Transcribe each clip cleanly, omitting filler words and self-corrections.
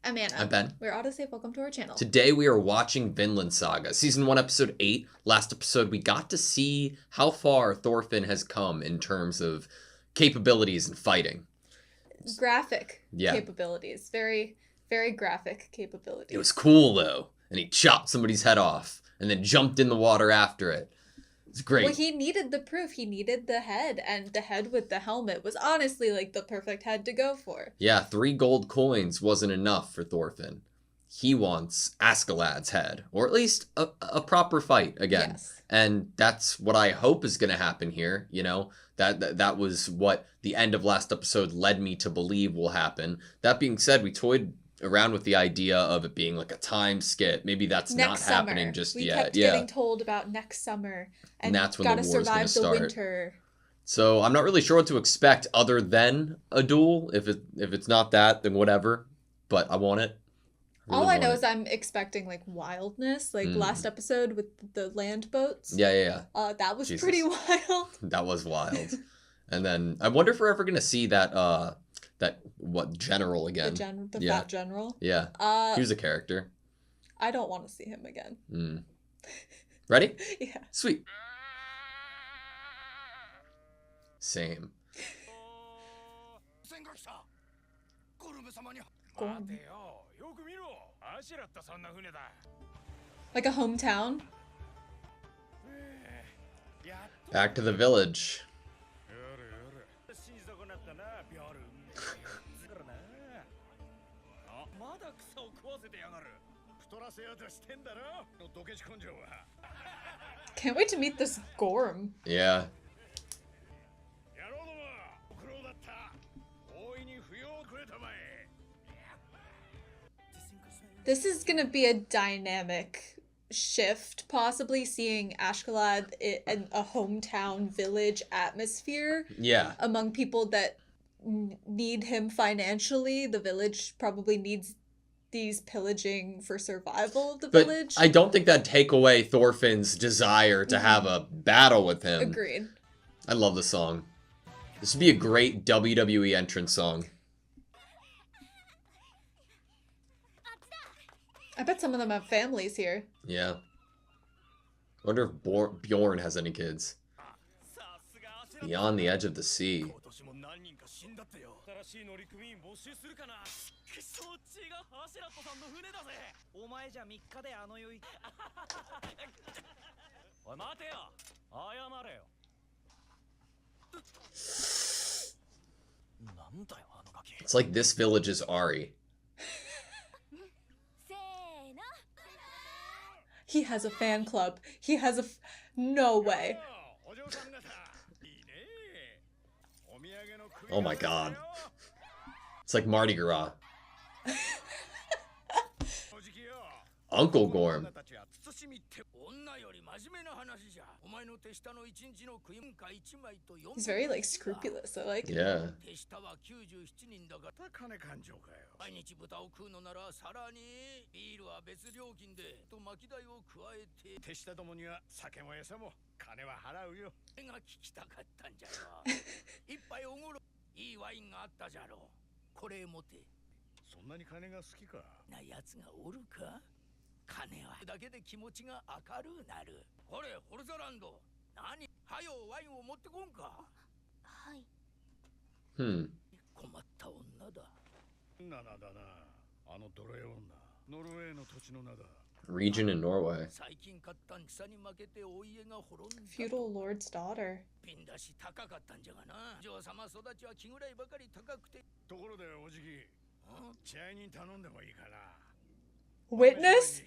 I'm Anna. I'm Ben. We're AutoSave. Welcome to our channel. Today we are watching Vinland Saga, Season 1, Episode 8. Last episode we got to see how far Thorfinn has come in terms of capabilities and fighting. Graphic capabilities. Very, very graphic capabilities. It was cool though. And he chopped somebody's head off and then jumped in the water after it. It's great. Well, he needed the proof. He needed the head, and the head with the helmet was honestly like the perfect head to go for. Yeah, 3 gold coins wasn't enough for Thorfinn. He wants Askeladd's head, or at least a proper fight again. Yes. And that's what I hope is going to happen here. You know, that was what the end of last episode led me to believe will happen. That being said, we toyed around with the idea of it being like a time skip. Maybe that's not happening just yet. We kept getting told about next summer, and that's when the war's going to start. Winter. So I'm not really sure what to expect other than a duel. If it's not that, then whatever. But I want it. All I know is I'm expecting like wildness, like last episode with the land boats. Yeah. That was pretty wild. That was wild. And then I wonder if we're ever gonna see that general again. The fat general. Yeah. He was a character. I don't want to see him again. Ready? Yeah. Sweet. Same. Like a hometown. Back to the village. Can't wait to meet this Gorm. Yeah. This is gonna be a dynamic shift, possibly seeing Askeladd in a hometown village atmosphere. Yeah. Among people that need him financially. The village probably needs these pillaging for survival of the village. I don't think that'd take away Thorfinn's desire to have a battle with him. Agreed. I love the song. This would be a great WWE entrance song. I bet some of them have families here. Yeah. Wonder if Bjorn has any kids. Beyond the edge of the sea. It's like this village is Ari. He has a fan club. He has a... No way. Oh my god. It's like Mardi Gras. Uncle Gorm. He's very, like, scrupulous. I like it. Yeah. Region in Norway. Feudal lord's daughter. Witness?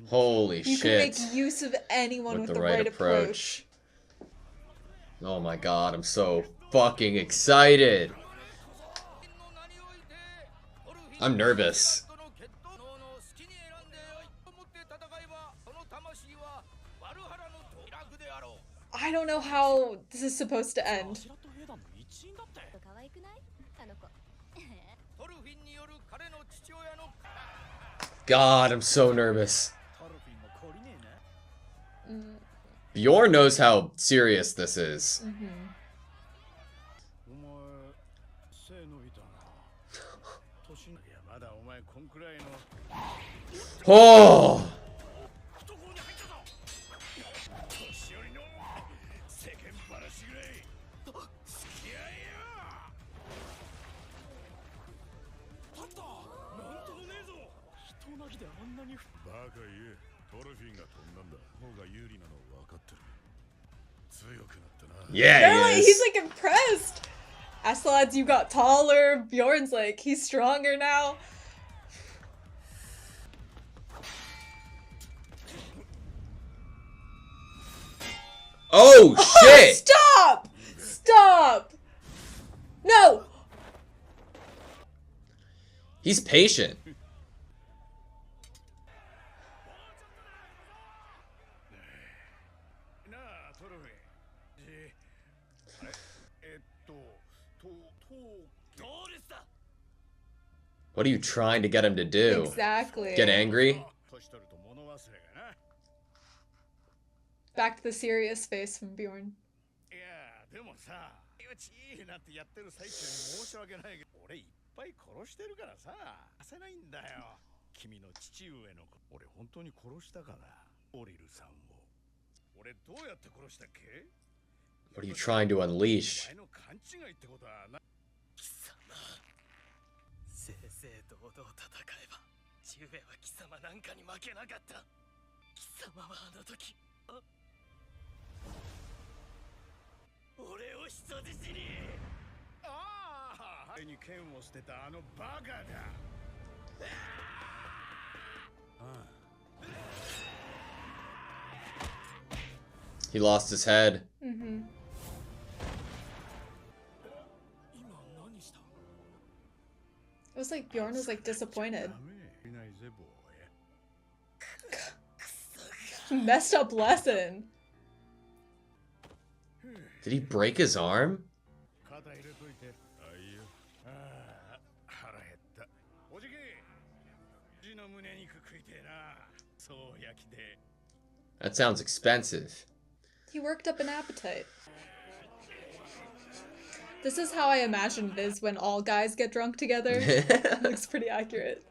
Holy shit. You can make use of anyone with the right approach. Oh my god, I'm so fucking excited. I'm nervous. I don't know how this is supposed to end. God, I'm so nervous. Bjorn knows how serious this is. Oh! Yeah, he is. He's like impressed. Askeladd, you got taller. Bjorn's like, he's stronger now. Oh shit! Stop! Stop! No! He's patient. What are you trying to get him to do? Exactly. Get angry? Back to the serious face from Bjorn. What are you trying to unleash? He lost his head. Mm-hmm. It was like Bjorn was like disappointed. Messed up lesson. Did he break his arm? That sounds expensive. He worked up an appetite. This is how I imagine it is when all guys get drunk together. Looks pretty accurate.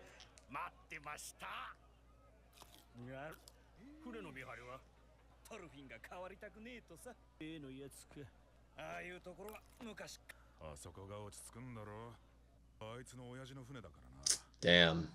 Damn.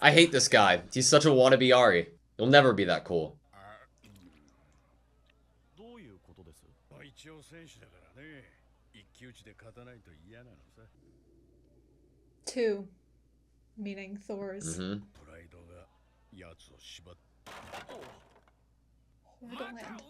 I hate this guy. He's such a wannabe Ari. He'll never be that cool. Two, meaning Thor's. Mm-hmm. Borderland.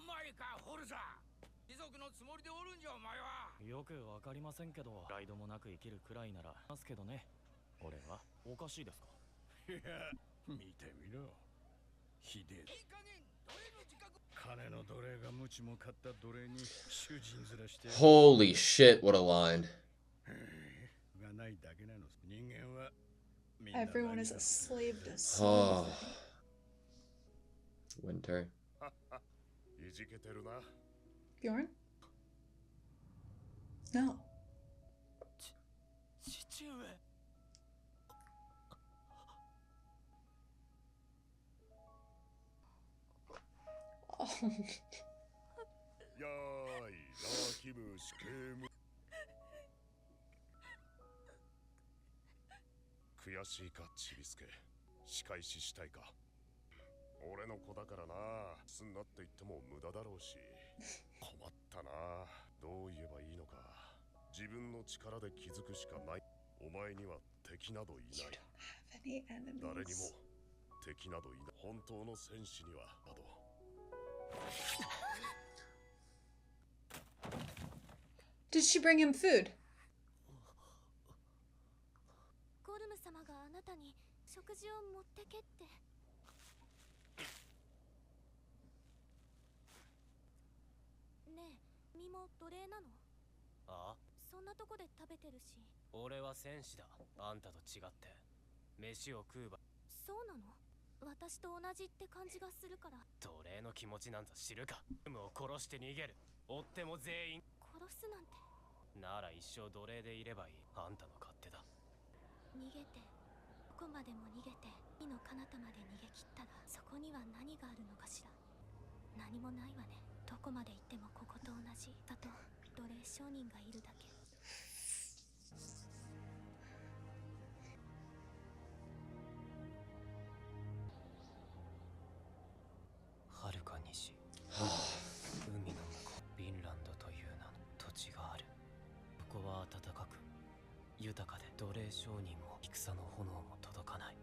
Holy shit, what a line. Everyone is a slave to Oh. soul. Winter. Bjorn? No. Oh. You don't have any enemies. Did she bring him food? ああ、そんなとこで食べてるし。俺は戦士だ。あんたと違って飯を食うば。そうなの？私と同じって感じがするから。奴隷の気持ちなんざ知るか。ムを殺して逃げる。追っても全員殺すなんて。なら一生奴隷でいればいい。あんたの勝手だ。逃げて、どこまでも逃げて、火の彼方まで逃げ切ったら、そこには何があるのかしら。何もないわね。どこまで行ってもここと同じ。あと奴隷商人がいるだけ。はるか西、海の向こう、ヴィンランドという名の土地がある。ここは暖かく豊かで、奴隷商人も戦の炎も届かない。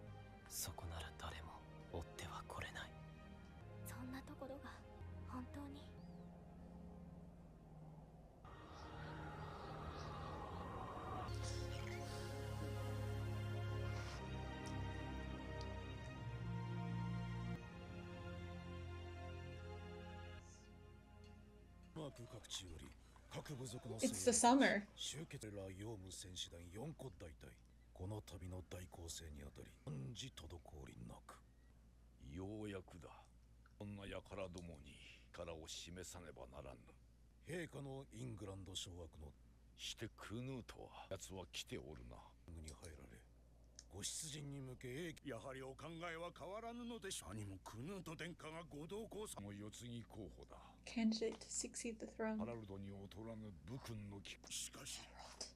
そこなら誰も追っては来れない。そんなところが本当に。It's the summer. 集結らヨウム戦士団4個大隊。この旅の大攻勢にあたり万事滞りなく。ようやくだ。こんな輩どもに力を示さねばならぬ。陛下のイングランド掌握のしてクヌーとは奴は来ておるな。に入られご出陣に向けやはりお考えは変わらぬのでしょう。何もクヌート殿下がご同行さも世継ぎ候補だ。Candidate to succeed the throne. ハラルドに劣らぬ武君の聞く。しかし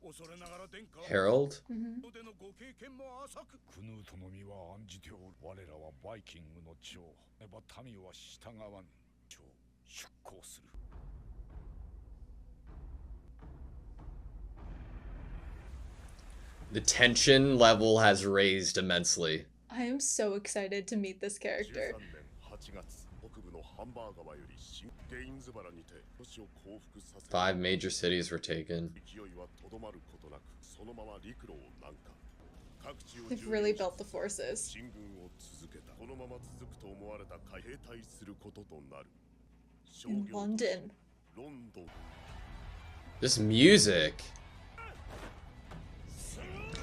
恐れながら殿下は Harold? でのご経験も浅く。クヌートの身は案じておる。我らはバイキングの長。ねば民は従わぬ。長出航する。The tension level has raised immensely. I am so excited to meet this character. 5 major cities were taken. They've really built the forces. In London. This music.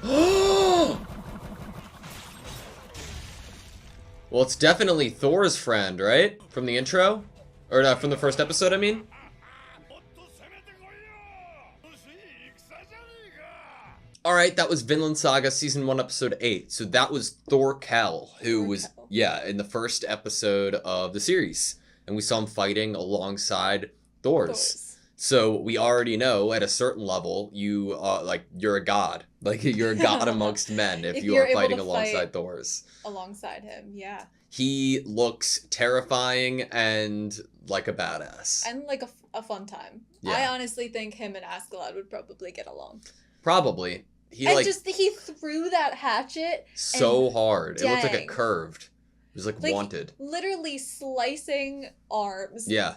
Well, it's definitely Thor's friend, right? From the intro? Or from the first episode, I mean? Alright, that was Vinland Saga Season 1, Episode 8. So that was Thorkel, who was, in the first episode of the series. And we saw him fighting alongside Thor's. So we already know at a certain level, you're a god. Like, you're a god amongst men if you are fighting alongside Thor's. Alongside him, yeah. He looks terrifying and like a badass. And like a fun time. Yeah. I honestly think him and Askeladd would probably get along. Probably. He threw that hatchet so hard. Dang. It looked like it curved. It was like wanted. Literally slicing arms. Yeah.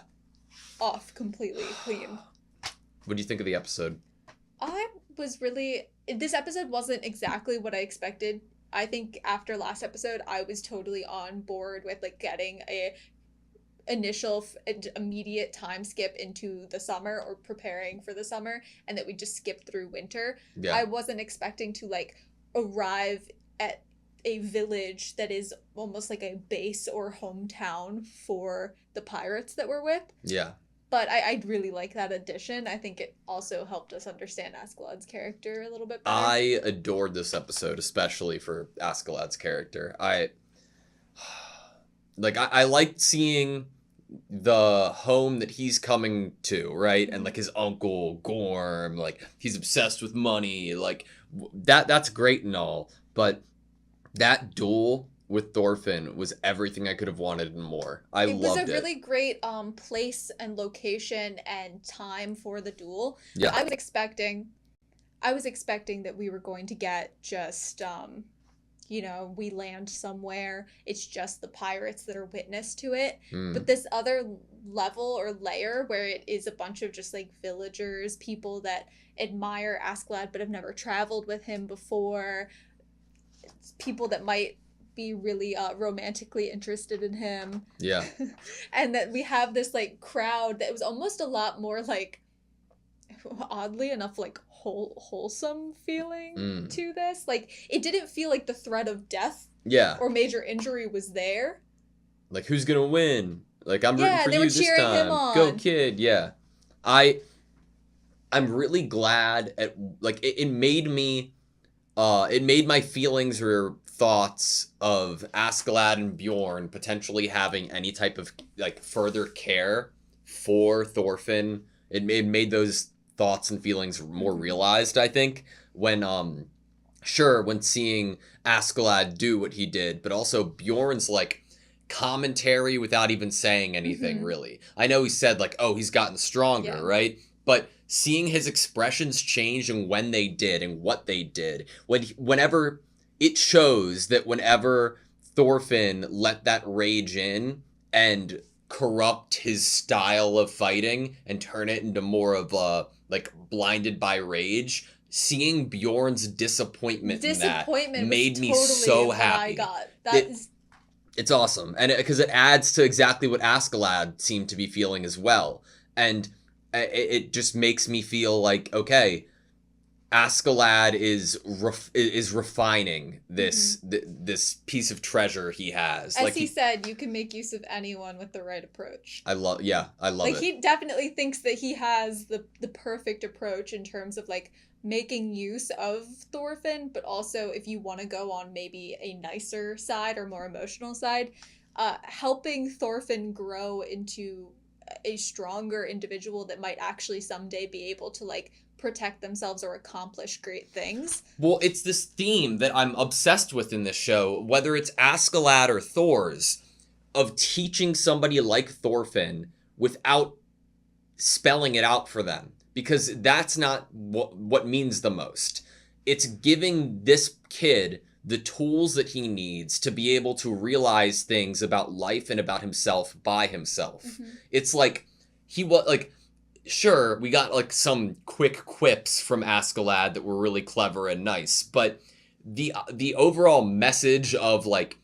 Off completely clean. What do you think of the episode? This episode wasn't exactly what I expected. I think after last episode, I was totally on board with like getting a initial immediate time skip into the summer or preparing for the summer, and that we just skip through winter. Yeah. I wasn't expecting to like arrive at a village that is almost like a base or hometown for the pirates that we're with. Yeah. But I really like that addition. I think it also helped us understand Askeladd's character a little bit better. I adored this episode, especially for Askeladd's character. I liked seeing the home that he's coming to, right? And like his uncle Gorm, like he's obsessed with money, like that's great and all, but that duel with Thorfinn was everything I could have wanted and more. It loved it. Was a really great place and location and time for the duel. Yeah. I was expecting that we were going to get just we land somewhere, it's just the pirates that are witness to it. But this other level or layer where it is a bunch of just like villagers, people that admire Askeladd but have never traveled with him before, people that might be really romantically interested in him. Yeah. And that we have this like crowd that was almost a lot more like oddly enough, like, wholesome feeling Mm. to this. Like, it didn't feel like the threat of death Yeah. or major injury was there. Like, who's gonna win? Like, I'm rooting Yeah, for they you were this cheering him time. Go, on. kid. Yeah. I'm really glad at, like, it made me, it made my feelings or thoughts of Askeladd and Bjorn potentially having any type of, like, further care for Thorfinn. It made those thoughts and feelings more realized, I think, when, sure, when seeing Askeladd do what he did, but also Bjorn's, like, commentary without even saying anything, really. I know he said, like, oh, he's gotten stronger, Yeah. right? But seeing his expressions change and when they did and what they did, whenever it shows that whenever Thorfinn let that rage in and corrupt his style of fighting and turn it into more of a, like, blinded by rage, seeing Bjorn's disappointment in that made me so what happy. I got. It's awesome, and because it adds to exactly what Askeladd seemed to be feeling as well, and it just makes me feel like, okay, Askeladd is refining this this piece of treasure he has. As like he said, you can make use of anyone with the right approach. I love Like, it. he definitely thinks that he has the perfect approach in terms of, like, making use of Thorfinn, but also, if you want to go on maybe a nicer side or more emotional side, helping Thorfinn grow into a stronger individual that might actually someday be able to, like, protect themselves or accomplish great things. Well, it's this theme that I'm obsessed with in this show, whether it's Askeladd or Thor's, of teaching somebody like Thorfinn without spelling it out for them, because that's not what means the most. It's giving this kid the tools that he needs to be able to realize things about life and about himself by himself. It's like he was like, sure, we got, like, some quick quips from Askeladd that were really clever and nice, but the overall message of, like,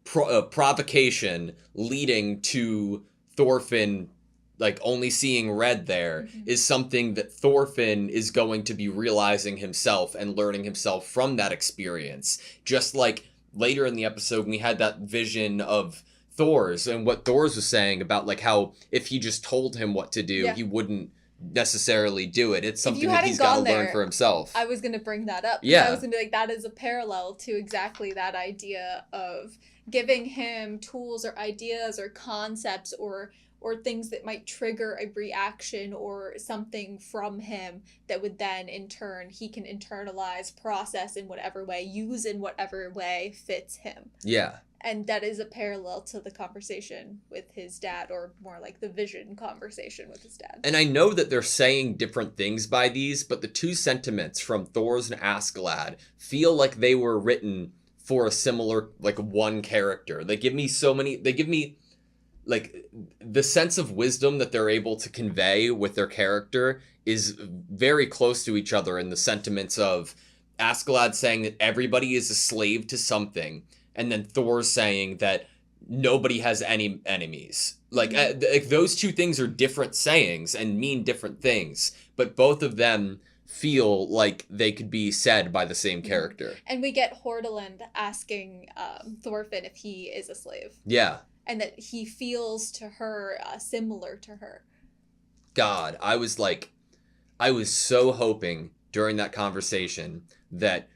provocation leading to Thorfinn, like, only seeing red there is something that Thorfinn is going to be realizing himself and learning himself from that experience. Just like later in the episode when we had that vision of Thor's and what Thor's was saying about, like, how if he just told him what to do, he wouldn't necessarily do it. It's something that he's got to learn for himself. I was going to bring that up. Yeah. I was going to be like, that is a parallel to exactly that idea of giving him tools or ideas or concepts or things that might trigger a reaction or something from him that would then in turn he can internalize, process in whatever way, use in whatever way fits him. Yeah. And that is a parallel to the conversation with his dad, or more like the vision conversation with his dad. And I know that they're saying different things by these, but the two sentiments from Thor's and Askeladd feel like they were written for a similar, like, one character. They give me like, the sense of wisdom that they're able to convey with their character is very close to each other in the sentiments of Askeladd saying that everybody is a slave to something, and then Thor saying that nobody has any enemies. Like, those two things are different sayings and mean different things, but both of them feel like they could be said by the same character. And we get Hordaland asking Thorfinn if he is a slave. Yeah. And that he feels to her similar to her. God, I was so hoping during that conversation that,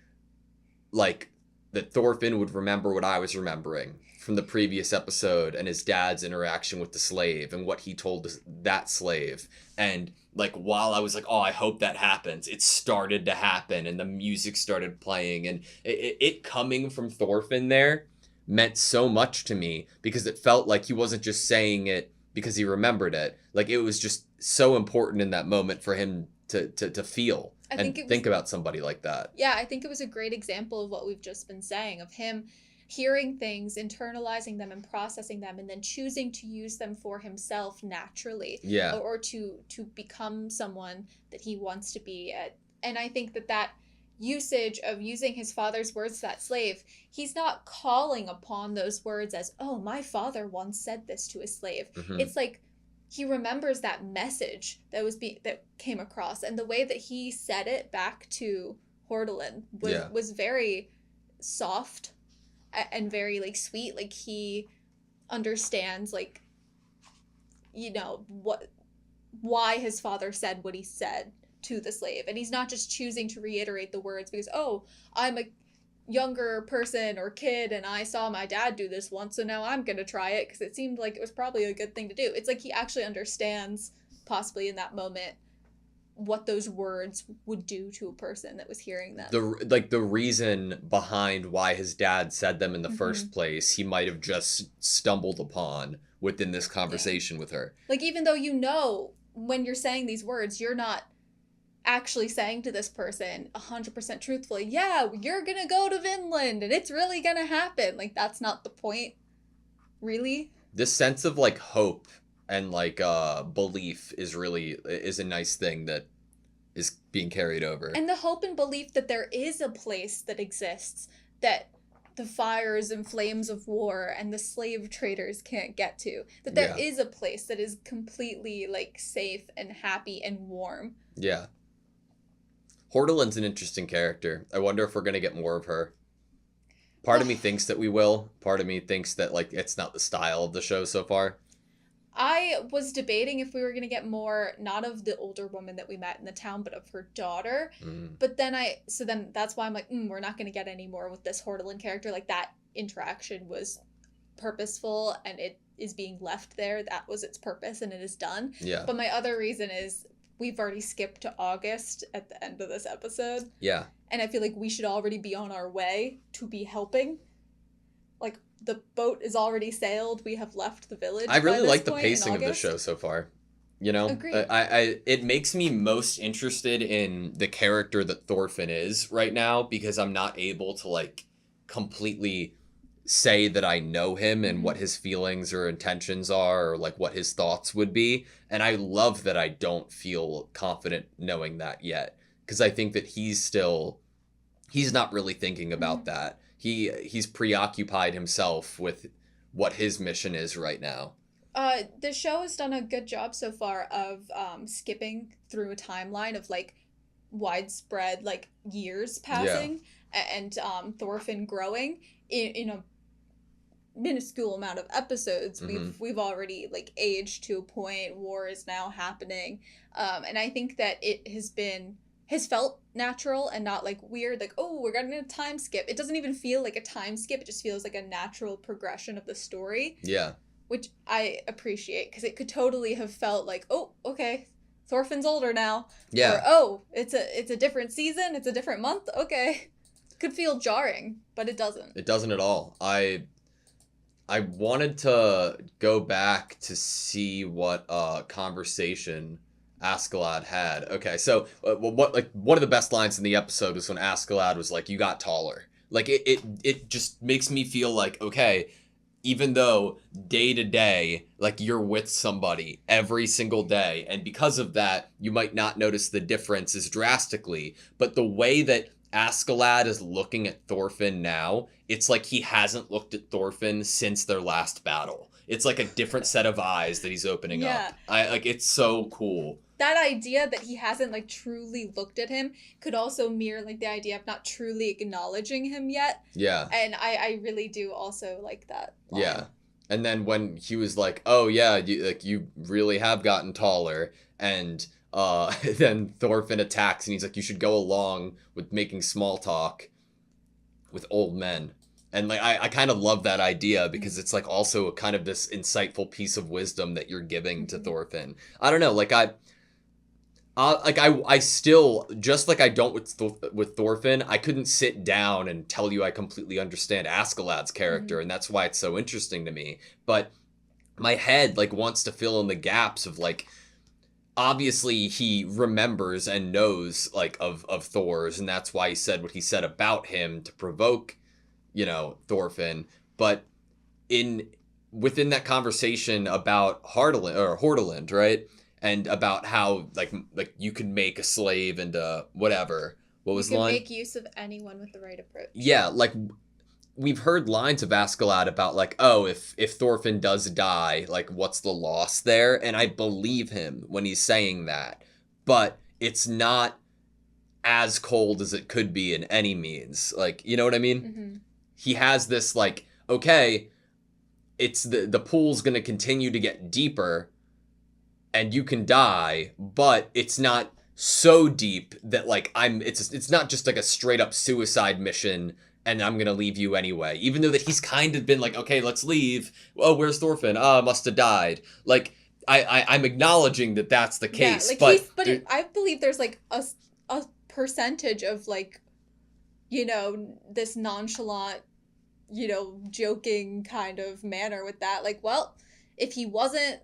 like, that Thorfinn would remember what I was remembering from the previous episode and his dad's interaction with the slave and what he told that slave. And, like, while I was like, oh, I hope that happens, it started to happen and the music started playing, and it coming from Thorfinn there meant so much to me because it felt like he wasn't just saying it because he remembered it. Like, it was just so important in that moment for him to feel and think about somebody like that. Yeah, I think it was a great example of what we've just been saying, of him hearing things, internalizing them and processing them, and then choosing to use them for himself naturally. Yeah. Or to become someone that he wants to be. And I think that usage of using his father's words to that slave, he's not calling upon those words as, oh, my father once said this to a slave. It's like, he remembers that message that came across, and the way that he said it back to Hordelin was very soft and very like sweet. Like he understands like, you know, why his father said what he said to the slave, and he's not just choosing to reiterate the words because, oh, I'm a younger person or kid and I saw my dad do this once, so now I'm gonna try it because it seemed like it was probably a good thing to do. It's like he actually understands, possibly in that moment, what those words would do to a person that was hearing them. The reason behind why his dad said them in the first place, he might have just stumbled upon within this conversation with her. Like, even though you know when you're saying these words, you're not actually saying to this person 100% truthfully, yeah, you're gonna go to Vinland and it's really gonna happen. Like, that's not the point, really. This sense of like hope and like belief is a nice thing that is being carried over. And the hope and belief that there is a place that exists that the fires and flames of war and the slave traders can't get to. That there is a place that is completely like safe and happy and warm. Yeah. Hordelin's an interesting character. I wonder if we're going to get more of her. Part of me thinks that we will. Part of me thinks that like it's not the style of the show so far. I was debating if we were going to get more, not of the older woman that we met in the town, but of her daughter. But then that's why I'm like, we're not going to get any more with this Hordelin character. Like, that interaction was purposeful and it is being left there. That was its purpose and it is done. Yeah. But my other reason is we've already skipped to August at the end of this episode. Yeah. And I feel like we should already be on our way to be helping. Like, the boat is already sailed. We have left the village. I really like the pacing of the show so far. You know, Agreed. It makes me most interested in the character that Thorfinn is right now because I'm not able to like completely say that I know him and what his feelings or intentions are or like what his thoughts would be. And I love that I don't feel confident knowing that yet because I think that he's not really thinking about that. He's preoccupied himself with what his mission is right now. The show has done a good job so far of skipping through a timeline of like widespread like years passing and Thorfinn growing in a minuscule amount of episodes. We've already like aged to a point. War is now happening, and I think that it has felt natural and not like weird, like, oh, we're getting a time skip. It doesn't even feel like a time skip. It just feels like a natural progression of the story. Yeah. Which I appreciate because it could totally have felt like, oh, okay, Thorfinn's older now. Yeah. Or, oh, it's a different season. It's a different month. Okay. Could feel jarring, but it doesn't. It doesn't at all. I wanted to go back to see what conversation Askeladd had. Okay, so what like one of the best lines in the episode was when Askeladd was like, "You got taller." Like it just makes me feel like, okay, even though day to day, like you're with somebody every single day, and because of that, you might not notice the differences drastically, but the way that Askeladd is looking at Thorfinn now, it's like he hasn't looked at Thorfinn since their last battle. It's like a different set of eyes that he's opening up. It's so cool. That idea that he hasn't like truly looked at him could also mirror like the idea of not truly acknowledging him yet. Yeah. And I really do also like that line. Yeah. And then when he was like, "Oh yeah, you really have gotten taller," and then Thorfinn attacks and he's like, "You should go along with making small talk with old men." And like I kind of love that idea because it's like also kind of this insightful piece of wisdom that you're giving to Thorfinn. I don't know, like I still, just like I don't with Thorfinn, I couldn't sit down and tell you I completely understand Askeladd's character, and that's why it's so interesting to me. But my head like wants to fill in the gaps of like, obviously he remembers and knows like of Thor's, and that's why he said what he said about him to provoke, you know, Thorfinn. But within that conversation about Hordeland, right? And about how like you can make a slave into whatever. What was the line? You can make use of anyone with the right approach. Yeah, like we've heard lines of Askeladd about like, oh, if Thorfinn does die, like what's the loss there? And I believe him when he's saying that. But it's not as cold as it could be in any means. Like, you know what I mean? Mm-hmm. He has this like, okay, it's the pool's going to continue to get deeper and you can die, but it's not so deep that like it's not just like a straight up suicide mission and I'm gonna leave you anyway. Even though that he's kind of been like, okay, let's leave. Oh, where's Thorfinn? Must have died. Like I'm acknowledging that that's the case, yeah, like I believe there's like a percentage of like, you know, this nonchalant, you know, joking kind of manner with that. Like, well, if he wasn't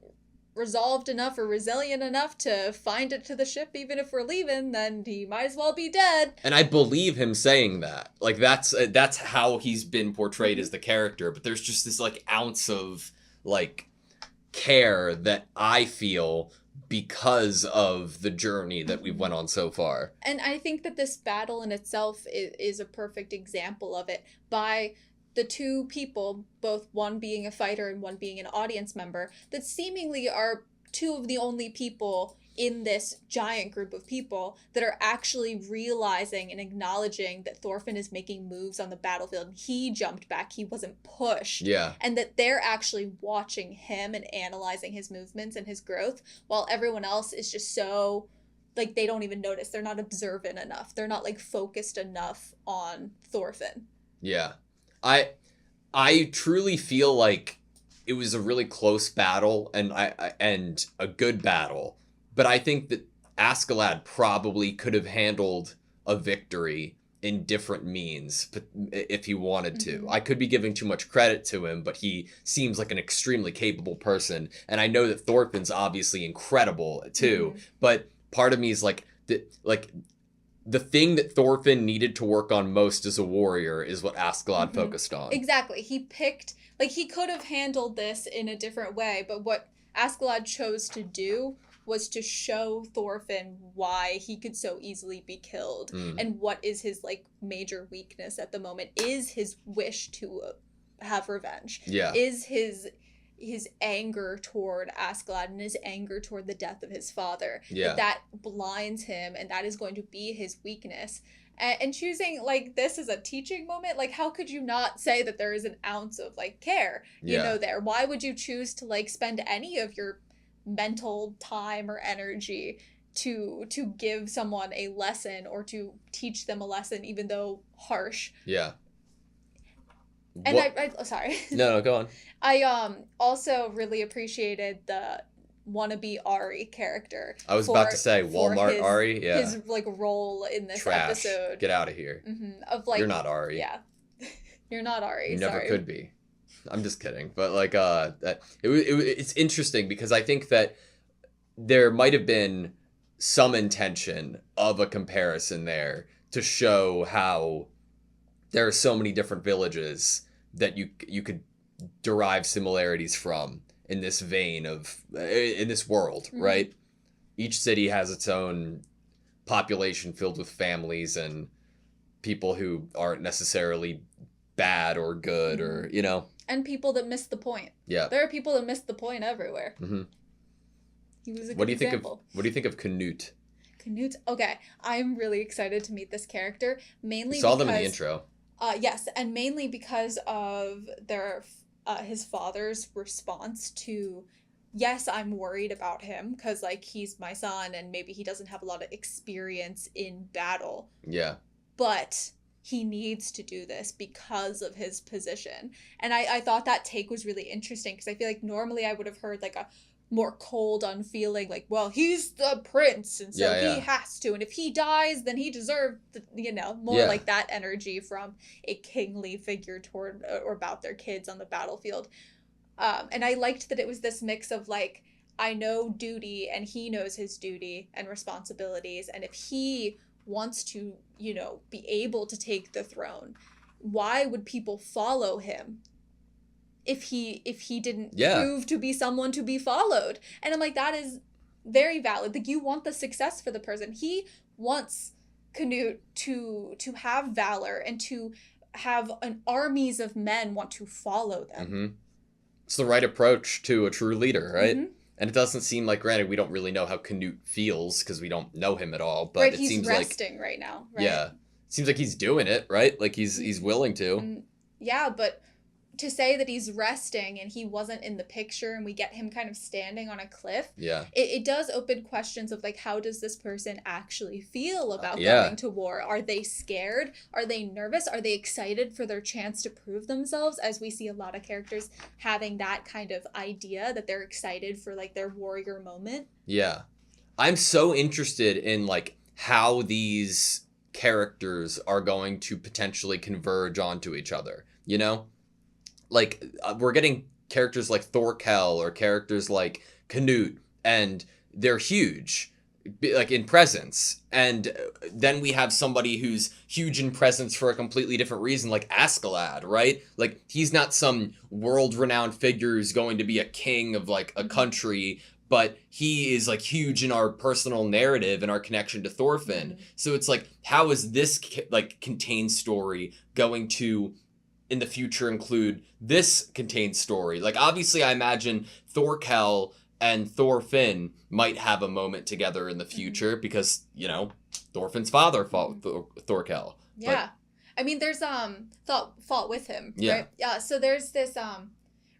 resolved enough or resilient enough to find it to the ship even if we're leaving, then he might as well be dead. And I believe him saying that. Like that's how he's been portrayed as the character, but there's just this like ounce of like care that I feel because of the journey that we've went on so far. And I think that this battle in itself is a perfect example of it, by the two people, both one being a fighter and one being an audience member, that seemingly are two of the only people in this giant group of people that are actually realizing and acknowledging that Thorfinn is making moves on the battlefield. He jumped back, he wasn't pushed. Yeah. And that they're actually watching him and analyzing his movements and his growth, while everyone else is just so, like, they don't even notice. They're not observant enough. They're not, like, focused enough on Thorfinn. Yeah. I truly feel like it was a really close battle and a good battle, but I think that Askeladd probably could have handled a victory in different means if he wanted to. Mm-hmm. I could be giving too much credit to him, but he seems like an extremely capable person, and I know that Thorfinn's obviously incredible too. Mm-hmm. But part of me is like the thing that Thorfinn needed to work on most as a warrior is what Askeladd focused on. Exactly. He picked, like, he could have handled this in a different way, but what Askeladd chose to do was to show Thorfinn why he could so easily be killed, and what is his, like, major weakness at the moment, is his wish to have revenge. Yeah. Is his anger toward Askeladd and his anger toward the death of his father. Yeah. That blinds him, and that is going to be his weakness. And choosing, like, this as a teaching moment, like, how could you not say that there is an ounce of, like, care, you know, there? Why would you choose to, like, spend any of your mental time or energy to give someone a lesson or to teach them a lesson, even though harsh? Yeah. And I sorry. No, go on. I also really appreciated the wannabe Ari character. I was about to say Walmart Ari. Yeah. His like role in this Trash. episode. Get out of here. Of like, you're not Ari. Yeah. You're not Ari. You never sorry. could be. I'm just kidding. But like it's interesting because I think that there might have been some intention of a comparison there to show how there are so many different villages that you could derive similarities from in this vein of in this world, right? Each city has its own population filled with families and people who aren't necessarily bad or good or, you know. And people that miss the point. Yeah. There are people that miss the point everywhere. He was a good example. What do you think of Canute? Canute? Okay. I'm really excited to meet this character. Mainly We saw because, them in the intro. Yes, and mainly because of his father's response to, yes, I'm worried about him because, like, he's my son and maybe he doesn't have a lot of experience in battle. Yeah. But he needs to do this because of his position. And I thought that take was really interesting because I feel like normally I would have heard, like, a more cold, unfeeling, like, well, he's the prince, and so he has to, and if he dies, then he deserved, more like that energy from a kingly figure toward or about their kids on the battlefield. And I liked that it was this mix of, like, I know duty, and he knows his duty and responsibilities, and if he wants to, be able to take the throne, why would people follow him if he didn't prove to be someone to be followed? And I'm like, that is very valid. Like, you want the success for the person. He wants Canute to have valor and to have an armies of men want to follow them. Mm-hmm. It's the right approach to a true leader, right? Mm-hmm. And it doesn't seem like, granted, we don't really know how Canute feels because we don't know him at all. But right, it he's seems resting right now. Right? Yeah, it seems like he's doing it, right? Like he's willing to. Yeah, but to say that he's resting and he wasn't in the picture and we get him kind of standing on a cliff, it does open questions of like, how does this person actually feel about going to war? Are they scared? Are they nervous? Are they excited for their chance to prove themselves? As we see a lot of characters having that kind of idea that they're excited for like their warrior moment. Yeah. I'm so interested in like how these characters are going to potentially converge onto each other, you know? Like, we're getting characters like Thorkel or characters like Canute, and they're huge, like, in presence. And then we have somebody who's huge in presence for a completely different reason, like Askeladd, right? Like, he's not some world-renowned figure who's going to be a king of, like, a country, but he is, like, huge in our personal narrative and our connection to Thorfinn. So it's like, how is this, like, contained story going to, in the future, include this contained story? Like, obviously, I imagine Thorkel and Thorfinn might have a moment together in the future because, you know, Thorfinn's father fought Thorkel. Yeah. I mean, there's fought with him, right? Yeah. So there's this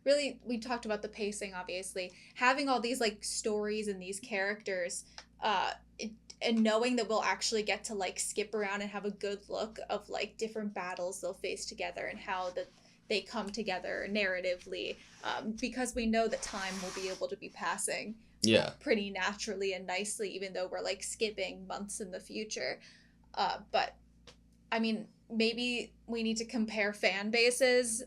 really, we talked about the pacing, obviously. Having all these like stories and these characters, and knowing that we'll actually get to like skip around and have a good look of like different battles they'll face together and how that they come together narratively, because we know that time will be able to be passing pretty naturally and nicely, even though we're like skipping months in the future. But I mean, maybe we need to compare fan bases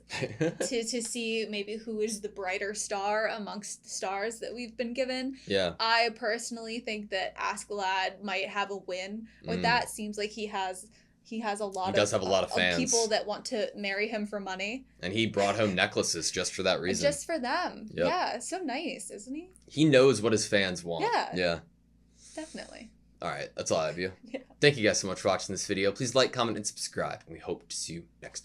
to see maybe who is the brighter star amongst the stars that we've been given. Yeah. I personally think that Askeladd might have a win with that. Seems like he has a lot of fans, people that want to marry him for money. And he brought home necklaces just for that reason. Just for them. Yep. Yeah, so nice, isn't he? He knows what his fans want. Yeah. Yeah. Definitely. All right, that's all I have you. Yeah. Thank you guys so much for watching this video. Please like, comment, and subscribe, and we hope to see you next time.